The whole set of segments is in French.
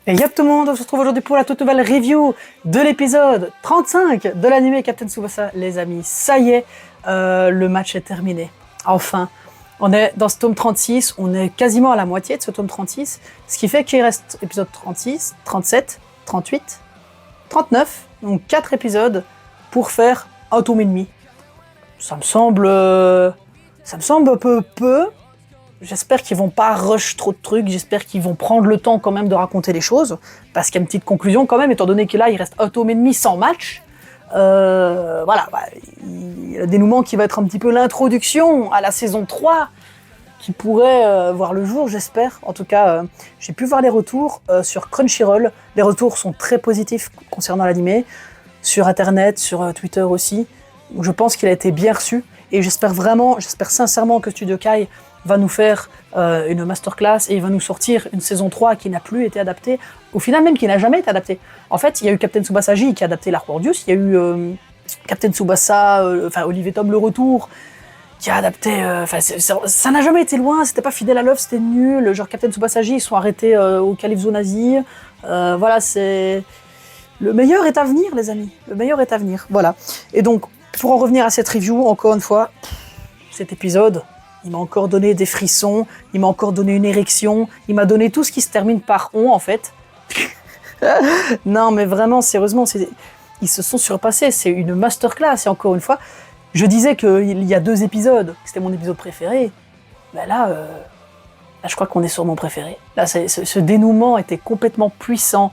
Et yep tout le monde, on se retrouve aujourd'hui pour la toute nouvelle review de l'épisode 35 de l'anime Captain Tsubasa. Les amis, ça y est, le match est terminé. Enfin, on est dans ce tome 36, on est quasiment à la moitié de ce tome 36, ce qui fait qu'il reste épisode 36, 37, 38, 39, donc 4 épisodes pour faire un tome et demi. Ça me semble un peu. J'espère qu'ils vont pas rush trop de trucs, j'espère qu'ils vont prendre le temps quand même de raconter les choses, parce qu'il y a une petite conclusion quand même, étant donné que là, il reste un tome et demi sans match. Voilà, il y a le dénouement qui va être un petit peu l'introduction à la saison 3, qui pourrait voir le jour, j'espère. En tout cas, j'ai pu voir les retours sur Crunchyroll. Les retours sont très positifs concernant l'animé, sur Internet, sur Twitter aussi. Je pense qu'il a été bien reçu, et j'espère sincèrement que Studio Kai va nous faire une masterclass et il va nous sortir une saison 3 qui n'a plus été adaptée, au final même qui n'a jamais été adaptée. En fait, il y a eu Captain Tsubasa J qui a adapté l'Arc Wardius, il y a eu Captain Tsubasa, Olivier Tom Le Retour, qui a adapté... ça n'a jamais été loin, c'était pas fidèle à l'œuvre, c'était nul. Genre Captain Tsubasa J, ils sont arrêtés au Calypso nazi. Voilà, c'est... Le meilleur est à venir, les amis. Le meilleur est à venir, voilà. Et donc, pour en revenir à cette review, encore une fois, cet épisode... Il m'a encore donné des frissons, il m'a encore donné une érection, il m'a donné tout ce qui se termine par on en fait. Non mais vraiment, sérieusement, ils se sont surpassés, c'est une masterclass. Et encore une fois, je disais qu'il y a 2 épisodes, que c'était mon épisode préféré. Ben là, je crois qu'on est sur mon préféré. Là, ce dénouement était complètement puissant.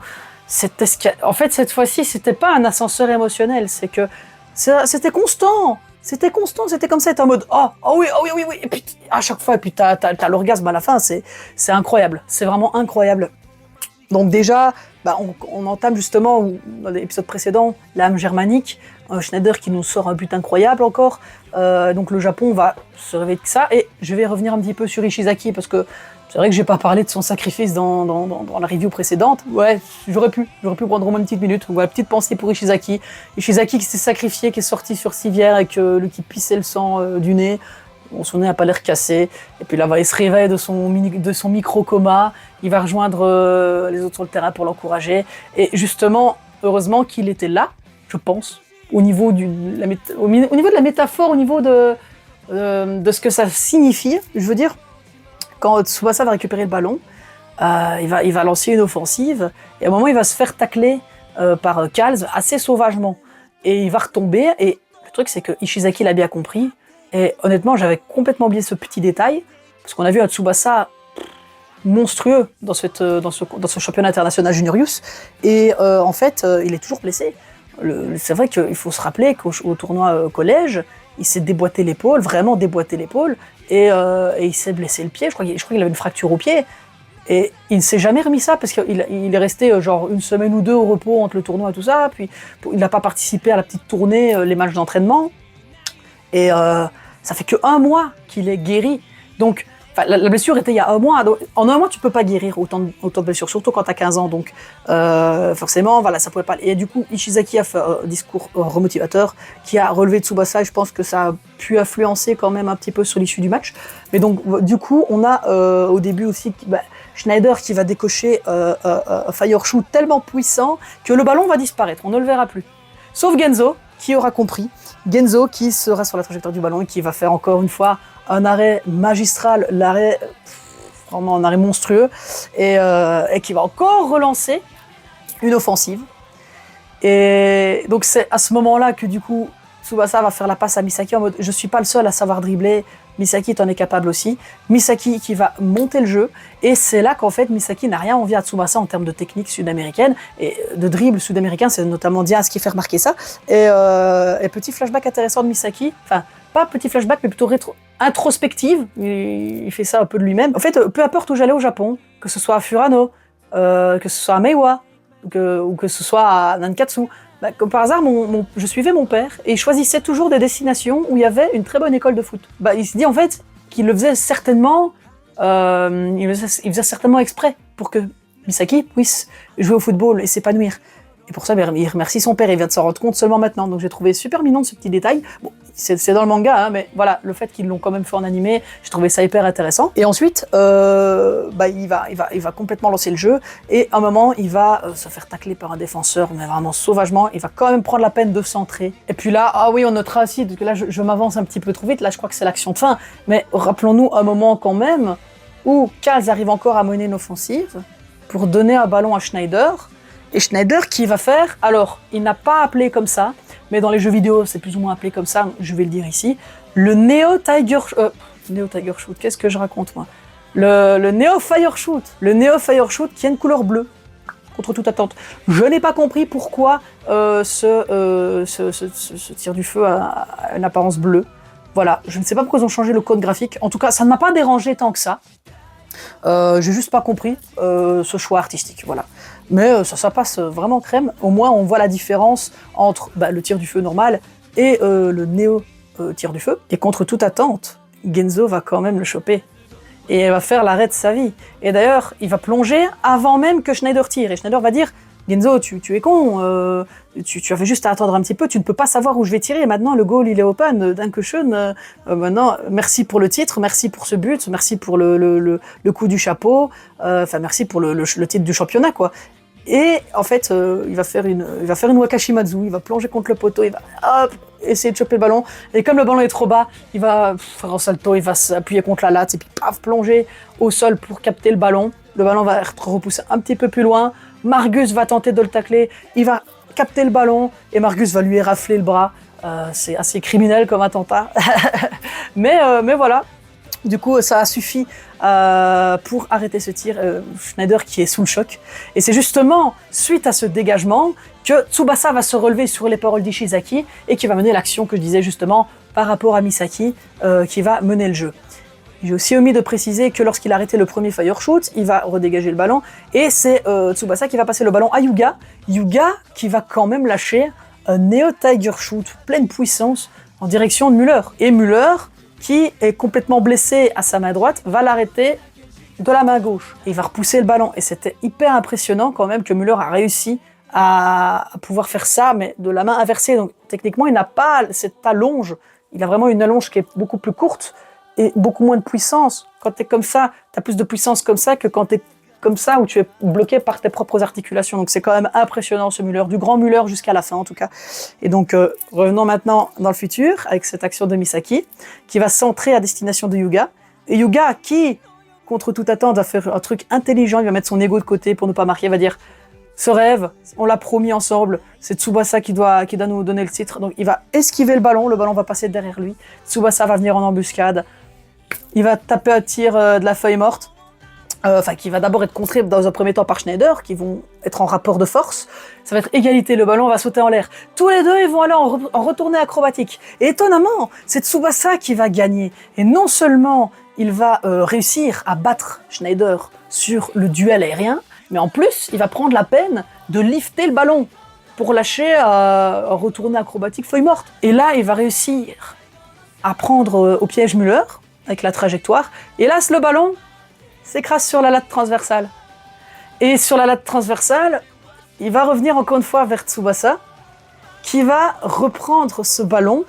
En fait, cette fois-ci, c'était pas un ascenseur émotionnel, c'est que c'était constant. C'était constant, c'était comme ça, c'était en mode oui, et puis à chaque fois, et puis t'as l'orgasme à la fin, c'est incroyable, c'est vraiment incroyable. Donc déjà, on entame justement, dans l'épisode précédent, l'âme germanique, Schneider qui nous sort un but incroyable encore, donc le Japon va se réveiller de ça, et je vais revenir un petit peu sur Ishizaki, parce que c'est vrai que j'ai pas parlé de son sacrifice dans la review précédente. Ouais, j'aurais pu prendre au moins une petite minute. Ouais, petite pensée pour Ishizaki. Ishizaki qui s'est sacrifié, qui est sorti sur civière et qui pissait le sang du nez. Bon, son nez n'a pas l'air cassé. Et puis là, il se réveille de son micro-coma. Il va rejoindre les autres sur le terrain pour l'encourager. Et justement, heureusement qu'il était là, je pense, au niveau de la métaphore, au niveau de ce que ça signifie. Je veux dire, quand Tsubasa va récupérer le ballon, il va lancer une offensive, et à un moment, il va se faire tacler par Kals assez sauvagement. Et il va retomber, et le truc, c'est que Ishizaki l'a bien compris, et honnêtement, j'avais complètement oublié ce petit détail, parce qu'on a vu un Tsubasa monstrueux dans ce championnat international Juniorius, et en fait, il est toujours blessé. C'est vrai qu'il faut se rappeler qu'au tournoi collège, il s'est déboîté l'épaule, vraiment déboîté l'épaule, et il s'est blessé le pied. Je crois qu'il avait une fracture au pied, et il ne s'est jamais remis ça, parce qu'il est resté genre une semaine ou 2 au repos entre le tournoi et tout ça, puis il n'a pas participé à la petite tournée, les matchs d'entraînement, et ça fait que 1 mois qu'il est guéri. Donc, la blessure était il y a 1 mois. Donc, en 1 mois, tu peux pas guérir autant de blessures, surtout quand tu as 15 ans. Donc, forcément, voilà, ça pouvait pas. Et du coup, Ishizaki a fait un discours remotivateur qui a relevé Tsubasa, et je pense que ça a pu influencer quand même un petit peu sur l'issue du match. Mais donc, du coup, on a au début aussi Schneider qui va décocher un fire shoot tellement puissant que le ballon va disparaître. On ne le verra plus. Sauf Genzo, qui aura compris. Genzo qui sera sur la trajectoire du ballon et qui va faire encore une fois un arrêt magistral, vraiment un arrêt monstrueux, et qui va encore relancer une offensive. Et donc c'est à ce moment-là que du coup Tsubasa va faire la passe à Misaki en mode je suis pas le seul à savoir dribbler, Misaki t'en es capable aussi. Misaki qui va monter le jeu, et c'est là qu'en fait Misaki n'a rien envie à Tsubasa en termes de technique sud-américaine et de dribble sud-américain, c'est notamment Diaz qui fait remarquer ça. Et petit flashback intéressant de Misaki, enfin pas petit flashback mais plutôt introspective, il fait ça un peu de lui-même. En fait, peu importe où j'allais au Japon, que ce soit à Furano, que ce soit à Meiwa, ou que ce soit à Nankatsu, comme par hasard, je suivais mon père et il choisissait toujours des destinations où il y avait une très bonne école de foot. Il se dit en fait qu'il le faisait certainement, il faisait certainement exprès pour que Misaki puisse jouer au football et s'épanouir. Et pour ça, il remercie son père, il vient de s'en rendre compte seulement maintenant. Donc j'ai trouvé super mignon ce petit détail. Bon, c'est dans le manga, hein, mais voilà, le fait qu'ils l'ont quand même fait en animé, j'ai trouvé ça hyper intéressant. Et ensuite, il va complètement lancer le jeu, et à un moment, il va se faire tacler par un défenseur, mais vraiment sauvagement. Il va quand même prendre la peine de centrer. Et puis là, ah oui, on notera aussi, parce que là, je m'avance un petit peu trop vite, là, je crois que c'est l'action de fin, mais rappelons-nous un moment quand même où Kaz arrive encore à mener une offensive pour donner un ballon à Schneider. Et Schneider, qui va faire, alors, il n'a pas appelé comme ça, mais dans les jeux vidéo, c'est plus ou moins appelé comme ça, je vais le dire ici, le Neo Tiger Shoot, qu'est-ce que je raconte, moi? Le Neo Fire Shoot. Le Neo Fire Shoot qui a une couleur bleue, contre toute attente. Je n'ai pas compris pourquoi ce tir du feu a une apparence bleue. Voilà, je ne sais pas pourquoi ils ont changé le code graphique. En tout cas, ça ne m'a pas dérangé tant que ça. J'ai juste pas compris ce choix artistique, voilà. Mais ça passe vraiment crème. Au moins, on voit la différence entre le tir du feu normal et le néo tir du feu. Et contre toute attente, Genzo va quand même le choper. Et elle va faire l'arrêt de sa vie. Et d'ailleurs, il va plonger avant même que Schneider tire. Et Schneider va dire: Genzo, tu es con, tu avais juste à attendre un petit peu, tu ne peux pas savoir où je vais tirer. Maintenant, le goal, il est open. Dankeschön. Maintenant, merci pour le titre, merci pour ce but, merci pour le coup du chapeau, merci pour le titre du championnat, quoi. Et en fait, il va faire une Wakashimazu, il va plonger contre le poteau, il va essayer de choper le ballon. Et comme le ballon est trop bas, il va faire un salto, il va s'appuyer contre la latte, et puis paf, plonger au sol pour capter le ballon. Le ballon va être repoussé un petit peu plus loin. Margus va tenter de le tacler, il va capter le ballon et Margus va lui érafler le bras. C'est assez criminel comme attentat. mais voilà, du coup ça a suffi pour arrêter ce tir. Schneider qui est sous le choc. Et c'est justement suite à ce dégagement que Tsubasa va se relever sur les paroles d'Ishizaki et qui va mener l'action que je disais justement par rapport à Misaki qui va mener le jeu. J'ai aussi omis de préciser que lorsqu'il a arrêté le premier fire shoot, il va redégager le ballon et c'est Tsubasa qui va passer le ballon à Yuga. Yuga qui va quand même lâcher un Neo Tiger Shoot pleine puissance en direction de Müller. Et Müller, qui est complètement blessé à sa main droite, va l'arrêter de la main gauche. Et il va repousser le ballon. Et c'était hyper impressionnant quand même que Müller a réussi à pouvoir faire ça, mais de la main inversée. Donc techniquement, il n'a pas cette allonge. Il a vraiment une allonge qui est beaucoup plus courte et beaucoup moins de puissance. Quand tu es comme ça, tu as plus de puissance comme ça que quand tu es comme ça, où tu es bloqué par tes propres articulations. Donc c'est quand même impressionnant ce Müller, du grand Müller jusqu'à la fin en tout cas. Et donc revenons maintenant dans le futur, avec cette action de Misaki, qui va centrer à destination de Yuga. Et Yuga qui, contre toute attente, va faire un truc intelligent, il va mettre son ego de côté pour ne pas marquer, il va dire: ce rêve, on l'a promis ensemble, c'est Tsubasa qui doit nous donner le titre. Donc il va esquiver le ballon va passer derrière lui, Tsubasa va venir en embuscade, il va taper un tir de la feuille morte, qui va d'abord être contré dans un premier temps par Schneider, qui vont être en rapport de force. Ça va être égalité, le ballon va sauter en l'air. Tous les deux, ils vont aller en retournée acrobatique. Et étonnamment, c'est Tsubasa qui va gagner. Et non seulement il va réussir à battre Schneider sur le duel aérien, mais en plus, il va prendre la peine de lifter le ballon pour lâcher un retournée acrobatique feuille morte. Et là, il va réussir à prendre au piège Müller, avec la trajectoire. Et là, le ballon s'écrase sur la latte transversale. Et sur la latte transversale, il va revenir encore une fois vers Tsubasa, qui va reprendre ce ballon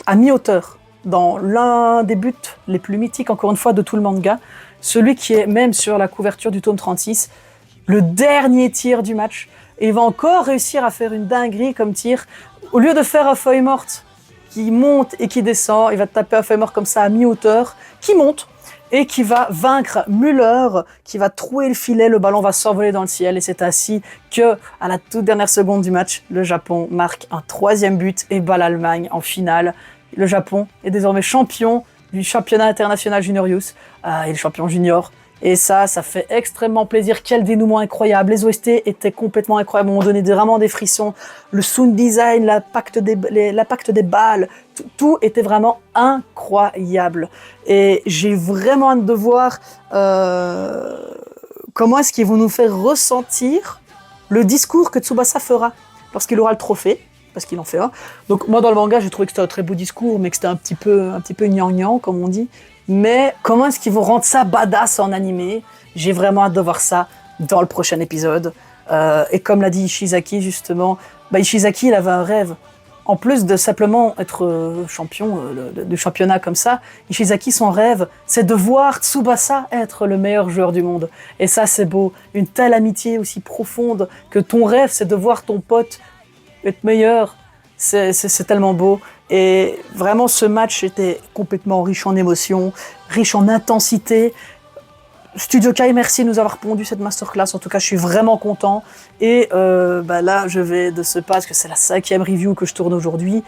à mi-hauteur, dans l'un des buts les plus mythiques, encore une fois, de tout le manga, celui qui est même sur la couverture du tome 36, le dernier tir du match. Et il va encore réussir à faire une dinguerie comme tir. Au lieu de faire un feuille morte qui monte et qui descend, il va taper un feuille morte comme ça à mi-hauteur, qui monte, et qui va vaincre Müller, qui va trouer le filet, le ballon va s'envoler dans le ciel, et c'est ainsi que, à la toute dernière seconde du match, le Japon marque un 3e but et bat l'Allemagne en finale. Le Japon est désormais champion du championnat international Junior Youth, et le champion junior. Et ça fait extrêmement plaisir. Quel dénouement incroyable. Les OST étaient complètement incroyables, m'ont donné vraiment des frissons. Le sound design, l'impact des balles, tout était vraiment incroyable. Et j'ai vraiment hâte de voir comment est-ce qu'ils vont nous faire ressentir le discours que Tsubasa fera lorsqu'il aura le trophée, parce qu'il en fait un. Donc moi, dans le manga, j'ai trouvé que c'était un très beau discours, mais que c'était un petit peu gnangnan, comme on dit. Mais comment est-ce qu'ils vont rendre ça badass en animé? J'ai vraiment hâte de voir ça dans le prochain épisode. Et comme l'a dit Ishizaki, justement, Ishizaki, il avait un rêve. En plus de simplement être champion du championnat comme ça, Ishizaki, son rêve, c'est de voir Tsubasa être le meilleur joueur du monde. Et ça, c'est beau. Une telle amitié aussi profonde que ton rêve, c'est de voir ton pote être meilleur. C'est tellement beau. Et vraiment, ce match était complètement riche en émotions, riche en intensité. Studio Kai, merci de nous avoir pondu cette masterclass. En tout cas, je suis vraiment content. Et là, je vais de ce pas, parce que c'est la 5e review que je tourne aujourd'hui.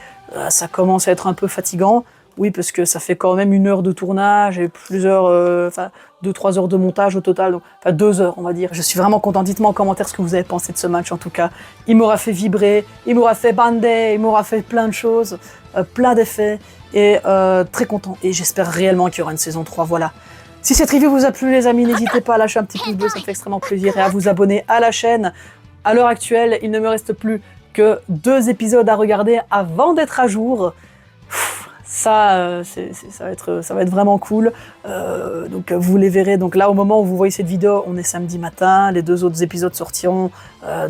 Ça commence à être un peu fatigant. Oui, parce que ça fait quand même 1 heure de tournage et plusieurs, 2-3 heures de montage au total. Donc, 2 heures, on va dire. Je suis vraiment content. Dites-moi en commentaire ce que vous avez pensé de ce match, en tout cas. Il m'aura fait vibrer, il m'aura fait bander, il m'aura fait plein de choses, plein d'effets. Et très content. Et j'espère réellement qu'il y aura une saison 3. Voilà. Si cette review vous a plu, les amis, n'hésitez pas à lâcher un petit pouce bleu, ça me fait extrêmement plaisir, et à vous abonner à la chaîne. À l'heure actuelle, il ne me reste plus que 2 épisodes à regarder avant d'être à jour. Ça va être vraiment cool. Donc vous les verrez. Donc là, au moment où vous voyez cette vidéo, on est samedi matin. Les 2 autres épisodes sortiront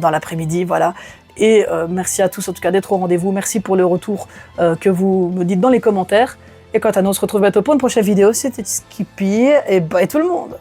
dans l'après-midi, voilà. Et merci à tous en tout cas d'être au rendez-vous. Merci pour le retour que vous me dites dans les commentaires. Et quant à nous, on se retrouve bientôt pour une prochaine vidéo. C'était Skippy et bye tout le monde.